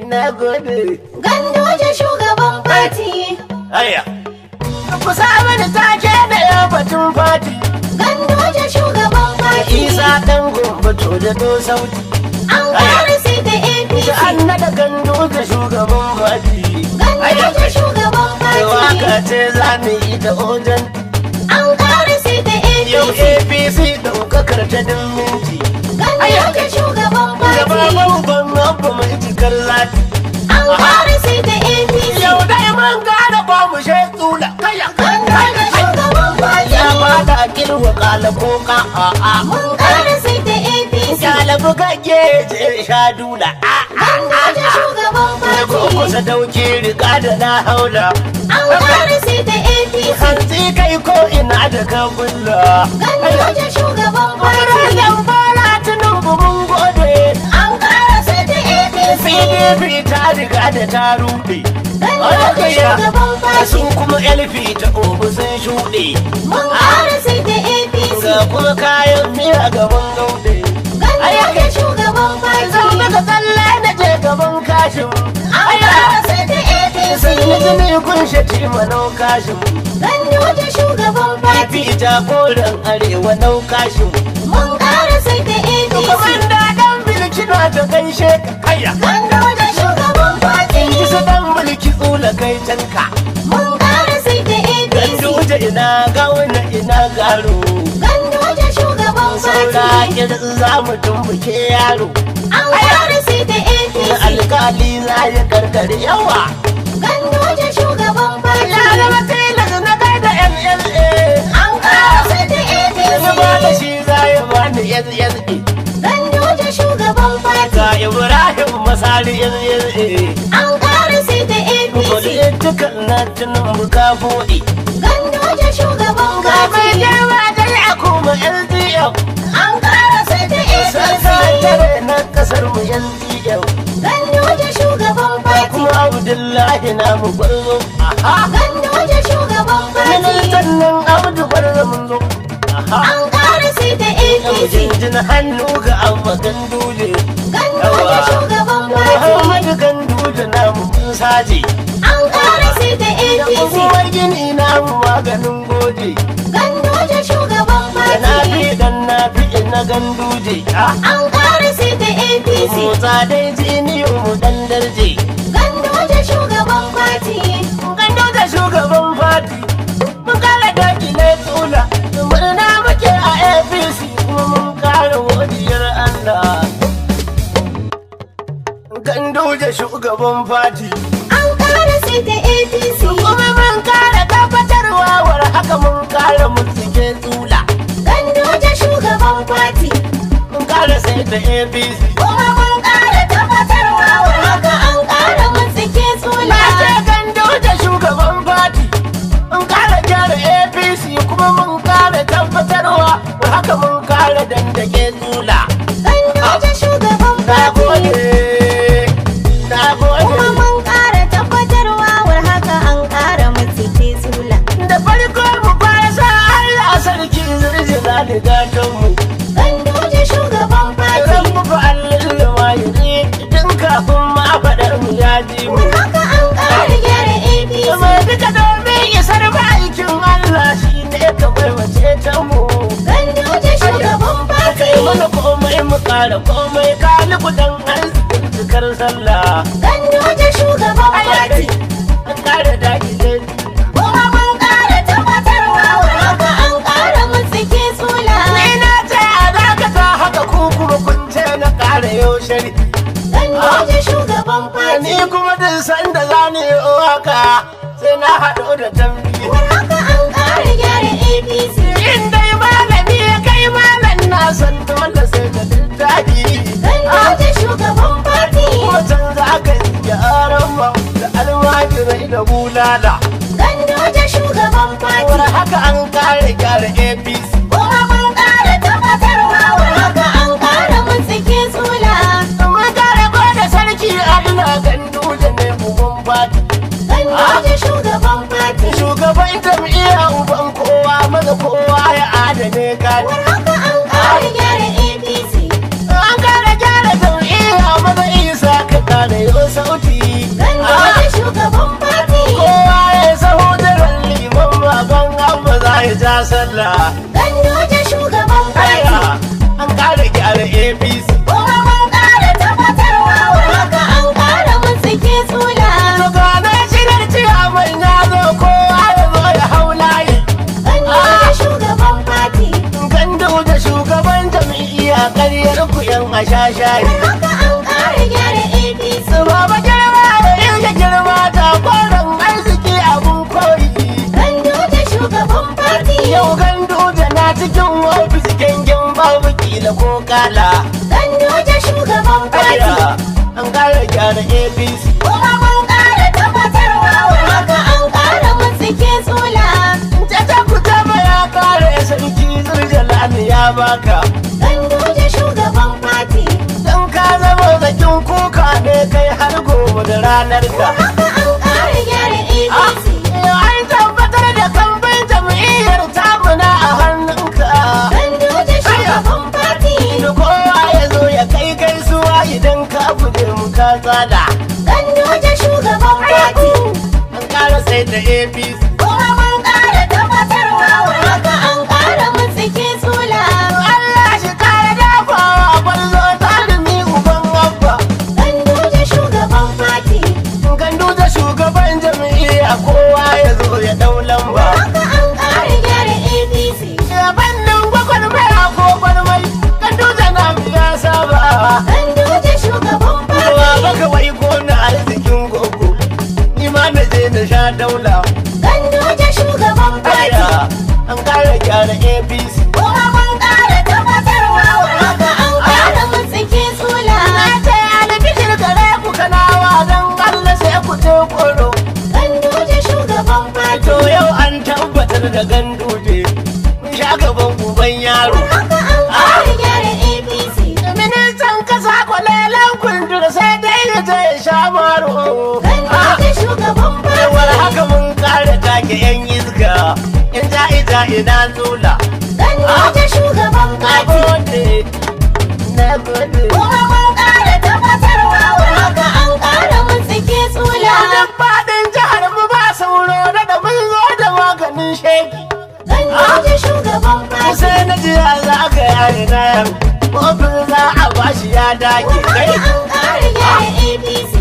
Na gode. Ganduje shugaban fati. Aya. Ku saba da take da ya batun fati. Ganduje shugaban fati. Isa dan gumbato da do sauti. An kare sai da APC. An nada Ganduje shugaban fati. Ganduje shugaban fati. Waka ce za mu yi ta ojan. An kare sai da APC. Yau APC daukakar ta minti. Ganduje shugaban fati. Gaba ban abu mai cikar lati. An kare sai da APC. Yau dai mun gane ba mu she tsula. Kaya Ganduje shugaban fati. ya bada kirwa kalabo ka a'a. Mun kare sai da APC. Kalabu kake je sha dula. Ganduje shugaban Da ko fati. kusa dauke riga da na haula. An kare sai da APC. Hantsi kai ko ina da ka bulla. Ganduje shugaban fati. Ranar fara tunan mun gode. An kare sai da APC. PDP ta riga da ta rude. Ganduje shugaban fati. Su kuma LP ta obu sun shuɗe. Mun kare sai da APC. Ga kuma kayan miya gaban gaude. Ganduje shugaban fati. Zan daga tsalle na je gaban kashin. An kare sai da APC. Sai na ji ne kun shaci manau kashin. Ganduje shugaban fati. Fi jagoran arewa nau kashin. Mun kare sai da APC. Kamar da dan bilki na ta gaishe ka kaya. Ganduje shugaban fati. In ji su dan bilki tsula kai canka. Mun kare sai da APC. Ganduje ina gauna ina garo. Ganduje shugaban Saura fati. kirin za mu tumbuke yaro. An kare sai da Na APC. alkali za ya karkari yawa. Ganduje shugaban Ya fati. zama tilas na kai da MLA. An kare sai da Na ba da APC. shi za ya bani SSA. Ganduje shugaban fati. Ga Ibrahim Masari SSA. An kare sai da APC. Politikan na tunan buka buɗe. Ganduje shugaban Ga mai fati. girma dai a kuma LDF. An kare sai da APC. Sakatare na kasar mu LDF. Ganduje shugaban Ga fati. kuma Abdullahi na mu gwarzo. Aha. Ganduje shugaban fati. Ministan nan Abdu gwarzo mun zo. Aha. An kare sai da Yau APC. jinjin hannu ga Abba Ganduje. Ganduje shugaban Da fati. Muhammadu Ganduje na mu mun saje. An kare sai da Da APC. kuma gini na mu maganin gode. Ganduje shugaban Da na fati. fi dan na fi na Ganduje. Ah. An kare sai da APC. Motsa dai jini mu dan darje. Ganduje shugaban fati. Ganduje shugaban fati. Mun kara daki ne tsula. Murna muke a APC kuma mun kara godiyar Allah. Ganduje shugaban fati. An kare sai da APC. Kuma mun kara tabbatarwa war haka mun kara mutsike tsula. Ganduje shugaban fati. Mun kara sai da APC. Kuma mun kare tabbatarwa war haka an kare mutsike Na tsula. ce Ganduje shugaban fati. Mun kara gyara APC kuma mun kara tabbatarwa war haka mun kara dandake tsula. Ganduje shugaban Na fati. gode. Na Kuma gode. mun kare tabbatarwa war haka an kare mutsike tsula. Da farko mu fara sa Allah sarki zurjina da gatonmu. Ganduje shugaban fati. Ran mu fa Allah da wayiri idan kafin ma faɗar mu ya ji mu. War haka an kare gyara APC. Kuma duka domin isar ba aikin Allah shi ne ka bai wace ta mu. Ganduje shugaban fati. Kai mana komai mu kara komai kaliku dan arzikin cikar sallah. Ganduje shugaban fati. An kara daki zai Kuma mun kare tabbatarwa war haka an kare mutsike tsula. Ni na ce a dakata haka ku kuma kun ce na kara yau shari. Ganduje shugaban Ni fati. kuma din san da za ni yi haka sai na haɗu da tambi. War haka an kare gyara APC. In dai malami ya kai malam na san dole sai da littafi. Ganduje shugaban fati. Kuma can za ka yi gyaran ma da almajirai da bulala. Ganduje shugaban War fati. haka an kare gyara APC. Kuma mun kare tabbatarwa war haka an kare mutsike tsula. Mun kare ko da sarki Allah Ganduje ne uban fati. Ganduje shugaban fati. Shugaban jam'iyya uban kowa maza kowa ya adane gani. War haka an kare gyara APC. An kare gyara jam'iyya maza sallah. Ganduje shugaban fati. Aya, an ƙara gyara APC. Kuma mun ƙara tabbatarwa wa haka an ƙara mutsike tsula. Gane shirar ciyaman ya zo kowa ya zo ya hau layi. Ganduje shugaban fati. Ganduje shugaban jam'iyya ƙaryar ku yan ashashayi. Haka an ƙara gyara APC. Baba girma da inda girma ta kwanan arziki abun koyi. Ganduje shugaban fati. Yau Ganduje na cikin ofis gengin babu kila ko kala. Ganduje shugaban fati. Aya, an ƙara gyara APC. Kuma mun ƙara tabbatarwa wa haka an ƙara mutsike tsula. Tata ku taba ya kare sarki Zurjalani ya baka. Ganduje shugaban fati. Dan ka zama zakin kuka ne kai har gobe da ranar ka. Haka an ƙara gyara APC. An tabbatar da kamfan jam'iyyar tamuna a hannunka. Ganduje shugaban fati. Da kowa ya zo ya kai gaisuwa idan ka buge mu ka tsada. Ganduje shugaban fati. An ƙara sai da APC. Kuma mun ƙara tabbatarwa wa haka an ƙara mutsike tsula. Allah shi kare dafawa gwarzo tarumi uban abba. Ganduje shugaban fati. Ganduje shugaban jam'iyya kowa ya zo ya dau lamba. Haka an ƙara gyara APC. Bannin gwagwarmaya ko gwarmai Ganduje na ya saba. Ganduje shugaban Kowa fati. baka wai gona arzikin gogo. Ni ma na je na sha daula. Ganduje shugaban fati. Aya, an ƙara gyara APC. Kuma mun ƙara tabbatarwa wa haka an ƙara mutsike tsula. Na ce albishir gare ku kanawa don Allah sai ku ce koro. Ganduje shugaban fati. To yau an tabbatar da Ganduje. Mun sha gaban uban yaro. Haka an ƙara gyara APC. Ministan kasa kwalelan kundur sai dai ya je ya sha maro. Ganduje shugaban Yawar fati. haka mun kare take yan iska. In ja ita ina zula. Ganduje shugaban Na fati. gode. Na gode. Kuma mun ƙara tabbatarwa wa haka an ƙara mutsike tsula. Duk faɗin jihar mu ba sauro da mun zo da maganin sheki. Ganduje shugaban fati. Sai na ji ya za ka yare na yan. Kofin za a bashi ya dage. Haka Kai. an ƙara gyara APC.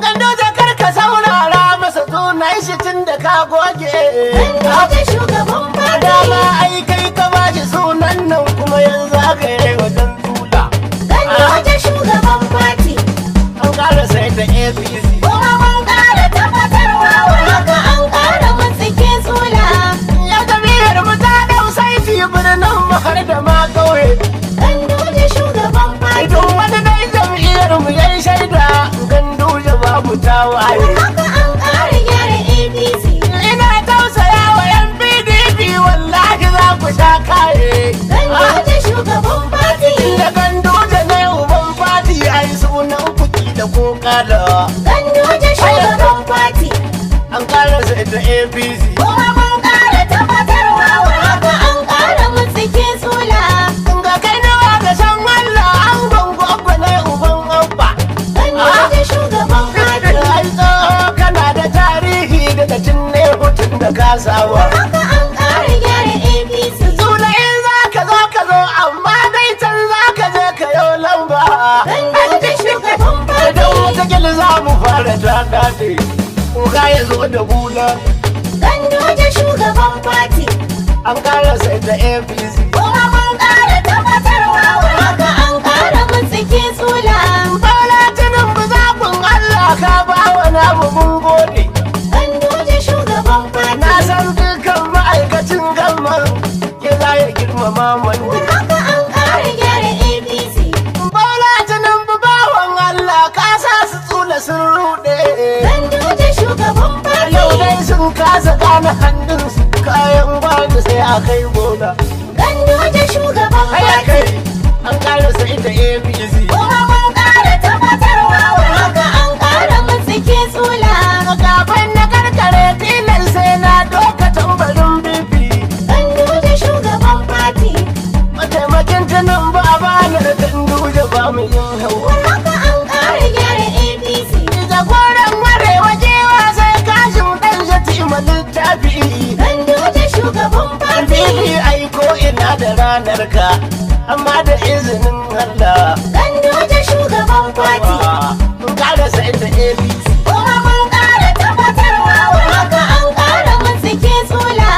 Ganduje kar ka saurara masa sunan shi tun da ka goge. Ganduje shugaban Dama fati. ai kai ka bashi sunan nan kuma yanzu aka yi wajen tula. Ganduje shugaban fati. An ƙara sai da APC. Kuma mun ƙara tabbatarwa wa haka an ƙara mutsike tsula. Ya jami'ar mu ta ɗau saiti birnin mu har da ma ƙauye. Ganduje shugaban fati. Idan wani dai jam'iyyar mu yayi shaida Ganduje babu tawaye. Haka an ƙara gyara APC. Ina tausaya wa yan PDP wallahi za ku sha kaye. Ganduje shugaban fati. Da Ganduje ne uban fati ai sunan kuki da kokala. Ganduje shugaban fati. An ƙara sai da APC. Kuma mun ƙara tabbatarwa wa haka an ƙara mutsike tsula. Ga kai nawa ga san Allah an gongo ne uban abba. Ganduje shugaban fati. Ai tsoho kana da tarihi daga cinne hutun da kasawa. Haka an ƙara gyara APC. Suna in za ka zo amma dai can za ka je ka yau lamba. Ganduje shugaban fati. Idan wata gil za mu fara ta daɗe. Kuka ya zo da bula. Ganduje shugaban fati. An ƙara sai da APC. Kuma mun ƙara tabbatarwa wa haka an ƙara mutsike tsula. Bola Tinubu zaɓin Allah ka ba wa namu mun gode. Ganduje shugaban fati. Na san dukkan ma'aikacin gamman ya za ya girmama wani. Haka an ƙara gyara APC. Bola Tinubu bawan Allah ka sa su tsula sun ruɗe. Ganduje shugaban fati. Yau dai sun kasa gane hannunsu kayan gwada sai a kai bola. Ganduje shugaban Haya fati. kai an ƙara sai da APC. Kuma mun ƙara tabbatarwa wa haka an ƙara mutsike tsula. Kafin na karkare tilan sai na doka tambarin bibi. Ganduje shugaban fati. Mataimakin Tinubu a banar Ganduje ba mu yin hawa. Haka an ƙara gyara APC. Jagoran warewa jewa sai kashin ɗan shati ma littafi. Ganduje shugaban fati. amanarka amma da izinin Allah Ganduje shugaban fati. mun kara sai da APC Kuma mun ƙara tabbatarwa wa haka an ƙara mutsike tsula.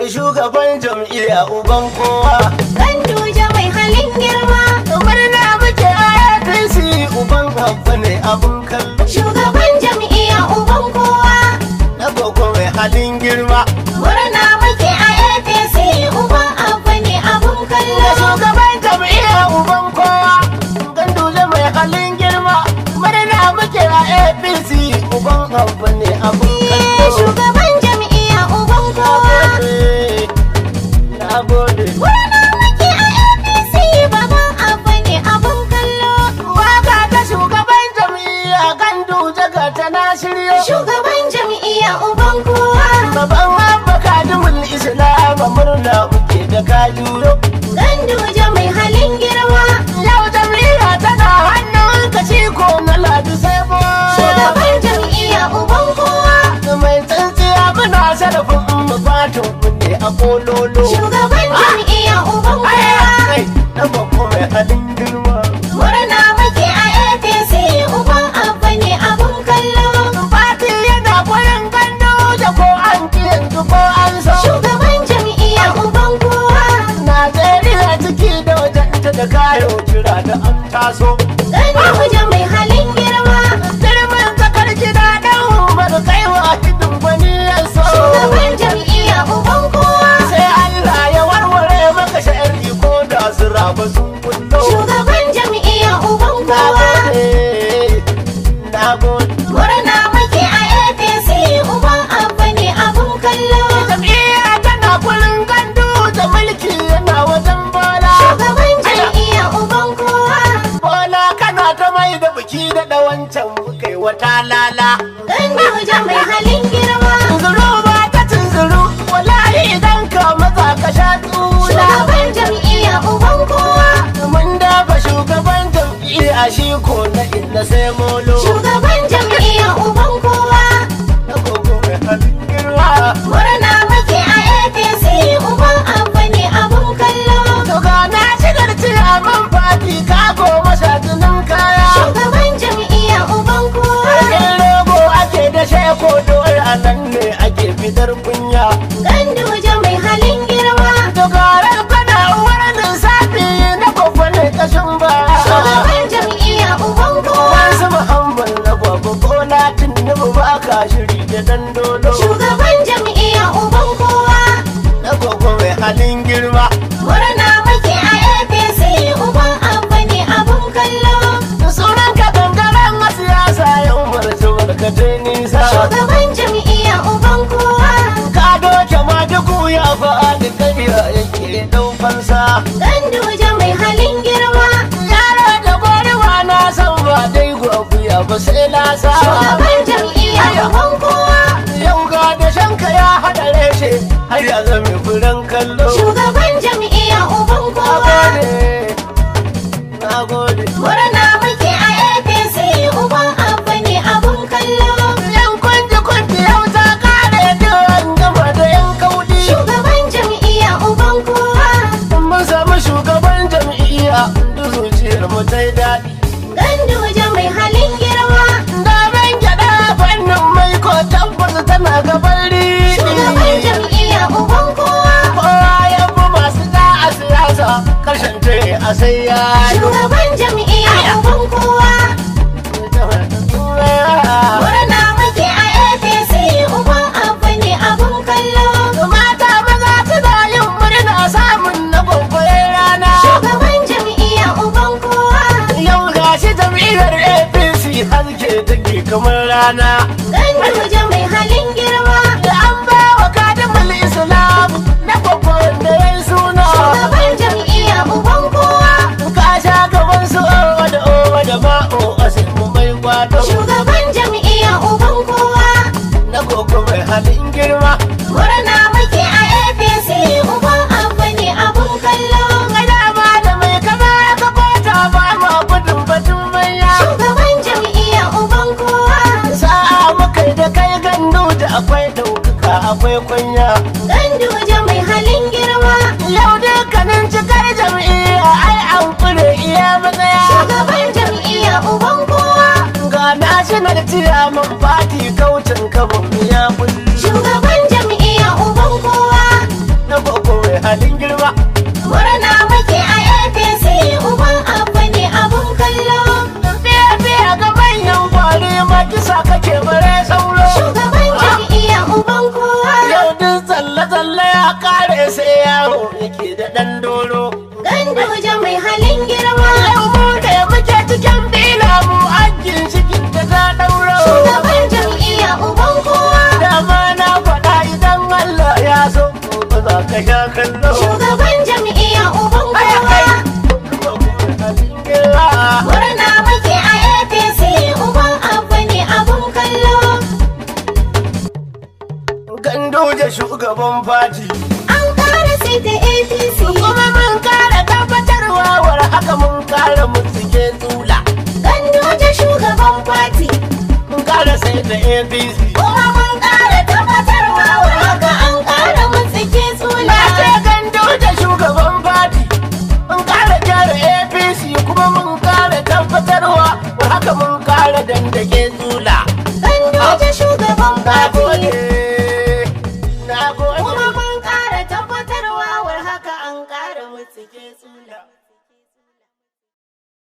shugaban jam'iyya uban kowa Ganduje mai halin girma. murna muke a APC uban abba ne abun kallo Shugaban jam'iyya uban kowa. na gogo mai halin girma Murna muke a APC uban abu ne abun da kallo. shugaban jam'iyya uban kowa Ganduje mai halin girma murna muke a APC uban abba ne abun kallo Shugaban jam'iyya uban kowa. na gode Murna muke a APC baban abu ne abun kallo. waka ta shugaban jam'iyya Ganduje ga ta na shiryo Shugaban jam'iyya uban kowa. Baban abba kadimul islam murna muke da ka juro Ganduje mai halin girma. yau jam'iyya tana hannun ka ci ko na ladi sai bo Shugaban jam'iyya uban kowa. mai tsintsiya muna sarrafin mu fatan mu ne a kololo Shugaban jam'iyya uban kowa. kai na bako mai halin girma Murna muke a APC uban abu ne abun kallo. fati yana koyin Ganduje ko an ki yanzu ko an so Shugaban jam'iyya uban kowa. Najeriya ciki da wajen ta da kayo kira da an taso Ganduje mai halin girma. Girman zakar gida ɗan umar kai wa hidin gwani ya so. Shugaban jam'iyya uban kowa. Sai Allah ya warware maka sha'ari ko da su raba sun kullo. Shugaban jam'iyya uban Na kowa. gode, na gode. Murna muke a APC uban abu ne abun kallo. Jam'iyya tana kullum gandu da mulki yana wajen bola. Shugaban jam'iyya uban kowa. Bola kana ta mai da biki da ɗawancan kai wata lala. Ganduje mai halin girma. Tunzuru ba ta tunzuru, wallahi idan ka maza ka sha tsula. Shugaban jam'iyya uban kowa. Mun dafa shugaban jam'iyya shi ko na inda sai molo. Shugaban jam'iyya uban kowa. Na gogo mai halin girma. Murna muke a APC uban abu ne abun kallo. To ga na shigar ciyaman fati ka goma sha tunan kaya. Shugaban jam'iyya uban kowa. Sarkin rogo ake da sheko dole a nan ne ake fitar kunya. Ganduje mai halin girma. To ga kana uwar lissafi na gogo ne kashin ba. Shugaban jam'iyya uban kowa. Wasu Muhammad na gogo ko na tunnubu ba ka shiri da dandolo. Shugaban jam'iyya uban kowa. Na gogo mai halin girma. Murna muke a APC uban abu ne abun kallo. Sunan ka gangaren a siyasa ya umarci barkatai nisa. Shugaban jam'iyya uban kowa. Ka doke ma duku ya faɗi ƙarya yake ɗaukansa. Ganduje mai halin girma. Yaro da gwarewa na san ba dai gwaguya ba sai lasa. Shugaban jam'iyya uban kowa. Yau ga da shanka ya haɗa reshe har ya zama furen kallo. Shugaban jam'iyya uban Na kowa. gode, na gode. Murna muke a APC uban abu ne abun kallo. Yan kunji yau ta kare duwan gama da yan kaudi. Shugaban jam'iyya uban kowa. Mun samu shugaban jam'iyya da zuciyar mu ta yi daɗi. Ganduje mai halin girma. Damen gyaɗa fannin mai ko tabbas tana gaban Shugaban riɗi. jam'iyya uban kowa. Kowa ya fi masu da a siyasa ƙarshen ta a sai ya yi. Shugaban jam'iyya uban kowa. Murna muke a APC uban abu ne abun kallo. Mata maza suna yin murna samun na gwagwayen rana. Shugaban jam'iyya uban kowa. Yau gashi jam'iyyar APC haske take kamar rana. Ganduje mai halin girma. Da an ba wa kadimul Islam na gwagwayen da ya yi suna. Shugaban jam'iyya uban kowa. Ka sha gaban su owa da ma'o a sai mu mai kwato. Shugaban jam'iyya uban kowa. Na gogo mai halin girma. Murna muke a APC uban abu ne abun kallo. Gada ma da mai kama ka kota ba ma gudun batun manya. Shugaban jam'iyya uban kowa. Sa ciyaman fati kaucin kabin ya kullu. Shugaban jam'iyya uban kowa. Na boko mai halin girma. Murna muke a APC uban abu ne abun kallo. Biya ga manyan kwari makisa kake bare sauro. Shugaban jam'iyya uban kowa. Yau duk tsalle-tsalle ya kare sai yaro yake da ɗan doro. Ganduje mai halin girma. Yau mu ne muke cikin dila mu ajin cikin da ta ɗauro. Shugaban jam'iyya uban kowa. Dama na faɗa idan Allah ya so ba za ka sha kallo. Shugaban jam'iyya uban kowa. Murna muke a APC uban abu ne abun kallo. Ganduje shugaban fati. An kara sai ta APC. Kuma mun kara tabbatarwa war haka mun kara mutsike tsula. Ganduje shugaban fati. Mun kara sai da APC. Kuma mun kara tabbatarwa war haka an kara mutsike tsula. Na ce Ganduje shugaban fati. Mun kara gyara APC kuma mun kara tabbatarwa war haka mun kara dandake tsula.